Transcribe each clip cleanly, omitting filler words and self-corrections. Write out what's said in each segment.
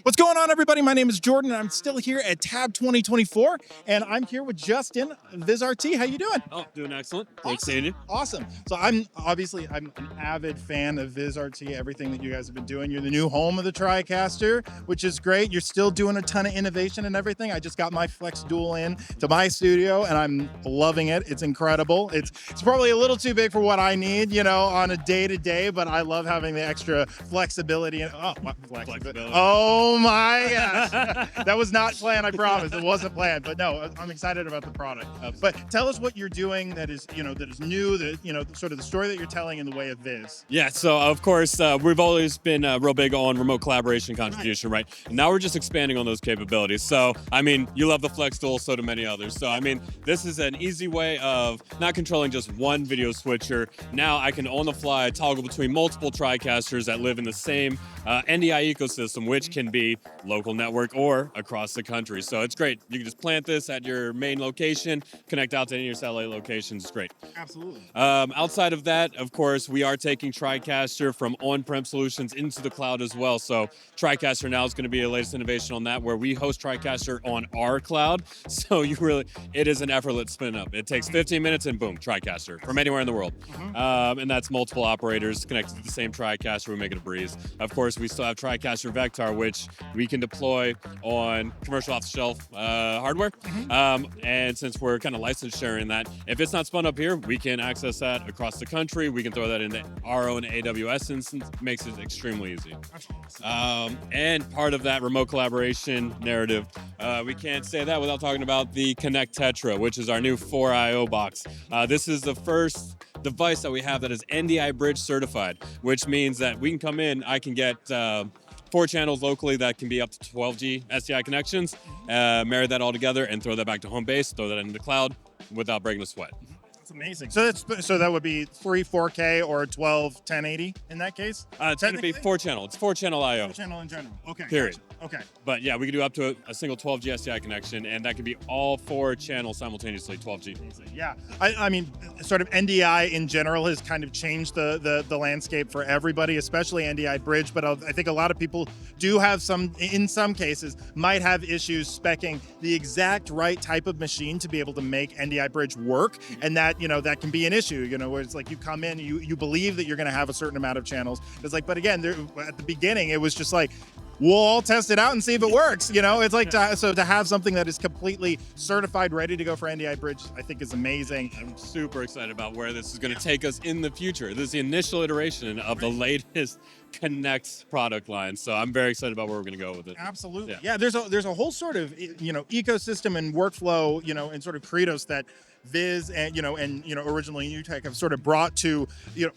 What's going on, everybody? My name is Jordan, and I'm still here at TAB 2024, and I'm here with Justin, Vizrt. How you doing? Oh, doing excellent. Thanks, Sandy. Awesome. So I'm an avid fan of Vizrt, everything that you guys have been doing. You're the new home of the TriCaster, which is great. You're still doing a ton of innovation and everything. I just got my Flex Dual in to my studio, and I'm loving it. It's incredible. It's probably a little too big for what I need, on a day-to-day, but I love having the extra flexibility. Flexibility. Oh my gosh. That was not planned, I promise. It wasn't planned, but no, I'm excited about the product. But tell us what you're doing that is new, sort of the story that you're telling in the way of Viz. Yeah, so of course, we've always been real big on remote collaboration contribution, right? And now we're just expanding on those capabilities. So, you love the Flex Dual, so do many others. So, this is an easy way of not controlling just one video switcher. Now I can, on the fly, toggle between multiple TriCasters that live in the same NDI ecosystem, which can be local network or across the country. So it's great. You can just plant this at your main location, connect out to any of your satellite locations. It's great. Absolutely. Outside of that, of course, we are taking TriCaster from on-prem solutions into the cloud as well. So TriCaster now is going to be the latest innovation on that, where we host TriCaster on our cloud. So it is an effortless spin up. It takes 15 minutes and boom, TriCaster from anywhere in the world. And that's multiple operators connected to the same TriCaster. We make it a breeze. Of course, we still have TriCaster Vector, which we can deploy on commercial off-the-shelf hardware. And since we're kind of license sharing that, if it's not spun up here, we can access that across the country. We can throw that into our own AWS instance. Makes it extremely easy. And part of that remote collaboration narrative, we can't say that without talking about the Connect Tetra, which is our new 4IO box. This is the first device that we have that is NDI Bridge certified, which means that we can come in, I can get 4 channels locally that can be up to 12G SDI connections, marry that all together and throw that back to home base, throw that into the cloud without breaking a sweat. That's amazing. So that would be 3 4K or 12 1080 in that case? It's going to be 4-channel. It's 4-channel IO. 4-channel in general. Okay. Period. Gotcha. Okay. But yeah, we can do up to a single 12G SDI connection, and that can be all 4 channels simultaneously, 12G. Yeah, sort of NDI in general has kind of changed the landscape for everybody, especially NDI Bridge. But I think a lot of people do have in some cases, might have issues speccing the exact right type of machine to be able to make NDI Bridge work, and that that can be an issue. Where it's like you come in, you believe that you're going to have a certain amount of channels. It's like, but again, at the beginning, it was just like, we'll all test it out and see if it works. It's like to have something that is completely certified, ready to go for NDI Bridge, I think is amazing. I'm super excited about where this is going to take us in the future. This is the initial iteration of the latest Connect product line, so I'm very excited about where we're going to go with it. Absolutely, yeah. There's a whole sort of ecosystem and workflow, and sort of credos that Viz and originally NewTek have sort of brought to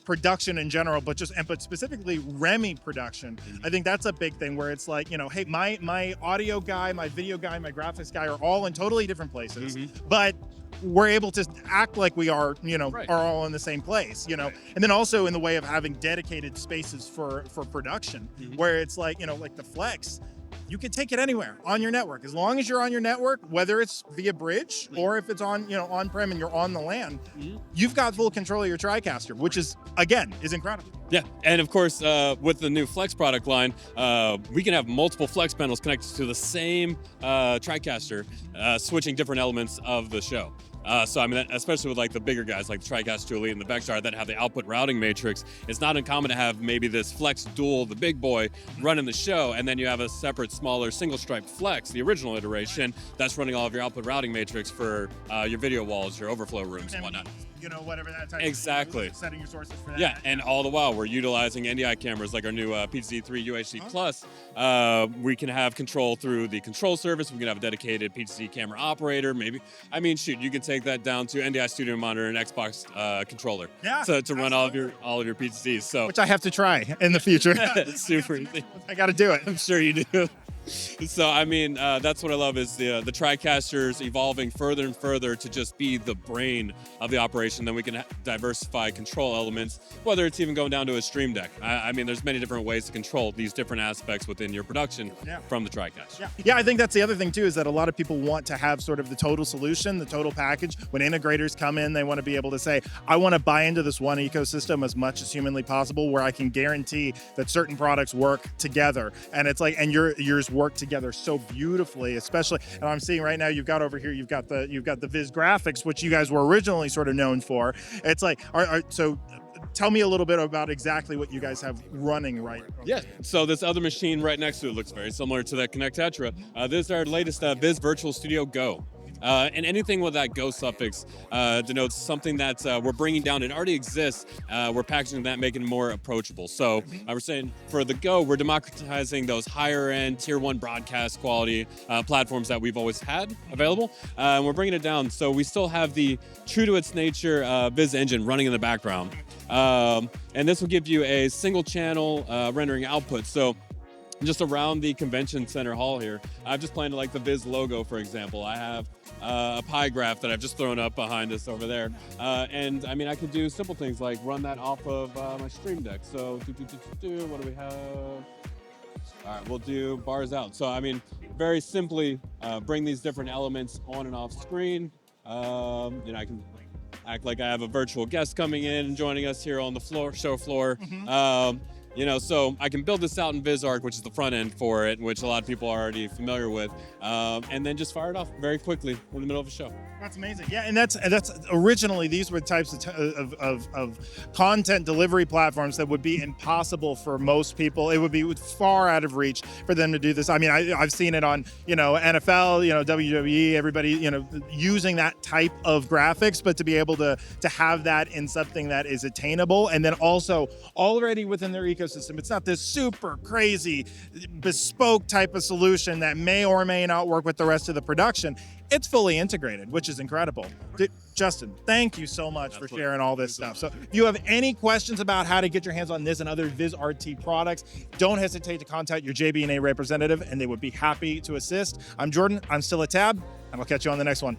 production in general, but specifically REMI production. I think that's a big thing where it's like, hey, my audio guy, my video guy, my graphics guy are all in totally different places, but we're able to act like we are, are all in the same place, and then also in the way of having dedicated spaces for production, where it's like, like the Flex, you can take it anywhere on your network. As long as you're on your network, whether it's via bridge or if it's on, on-prem and you're on the LAN, you've got full control of your TriCaster, which is incredible. Yeah, and of course, with the new Flex product line, we can have multiple Flex panels connected to the same TriCaster, switching different elements of the show. Especially with like the bigger guys like the TriCaster Elite and the Vector that have the output routing matrix, it's not uncommon to have maybe this Flex Dual, the big boy, running the show, and then you have a separate, smaller single-stripe Flex, the original iteration, that's running all of your output routing matrix for your video walls, your overflow rooms, and whatnot. Whatever that type exactly. Of setting your sources for that. Yeah, and all the while we're utilizing NDI cameras like our new PTZ3 UHD Plus. We can have control through the control service. We can have a dedicated PTZ camera operator. Maybe, you can take that down to NDI Studio Monitor and Xbox controller. Yeah, to run all of your PTZs. So which I have to try in the future. It's super easy. I got to do it. I'm sure you do. So I mean, that's what I love is the TriCasters evolving further and further to just be the brain of the operation. Then we can diversify control elements, whether it's even going down to a stream deck. I mean, there's many different ways to control these different aspects within your production from the TriCaster. Yeah, I think that's the other thing too, is that a lot of people want to have sort of the total solution, the total package. When integrators come in, they want to be able to say, I want to buy into this one ecosystem as much as humanly possible, where I can guarantee that certain products work together. And it's like, and yours work together so beautifully, especially, and I'm seeing right now, you've got over here, you've got the Viz graphics, which you guys were originally sort of known for. It's like, so tell me a little bit about exactly what you guys have running right. Yeah, so this other machine right next to it looks very similar to that Connect Tetra. This is our latest Viz Virtual Studio Go. And anything with that Go suffix denotes something that we're bringing down. It already exists. We're packaging that, making it more approachable. So we're saying for the Go, we're democratizing those higher end tier 1 broadcast quality platforms that we've always had available. And we're bringing it down. So we still have the true to its nature Viz engine running in the background. And this will give you a single channel rendering output. So just around the convention center hall here, I've just planted like the Viz logo, for example. I have a pie graph that I've just thrown up behind us over there. And I mean, I could do simple things like run that off of my stream deck. So what do we have? All right, we'll do bars out. So I mean, very simply bring these different elements on and off screen. You know, I can act like I have a virtual guest coming in and joining us here on the show floor. You know, so I can build this out in VizArc, which is the front end for it, which a lot of people are already familiar with, and then just fire it off very quickly in the middle of a show. That's amazing. Yeah, and that's originally these were types of content delivery platforms that would be impossible for most people. It would be far out of reach for them to do this. I mean, I've seen it on, you know, NFL, you know, WWE, everybody, you know, using that type of graphics, but to be able to have that in something that is attainable, and then also already within their ecosystem. It's not this super crazy bespoke type of solution that may or may not work with the rest of the production. It's fully integrated, which is incredible. Justin, thank you so much for sharing all this stuff. So if you have any questions about how to get your hands on this and other VizRT products, don't hesitate to contact your JB&A representative, and they would be happy to assist. I'm Jordan, I'm still at Tab, and I'll catch you on the next one.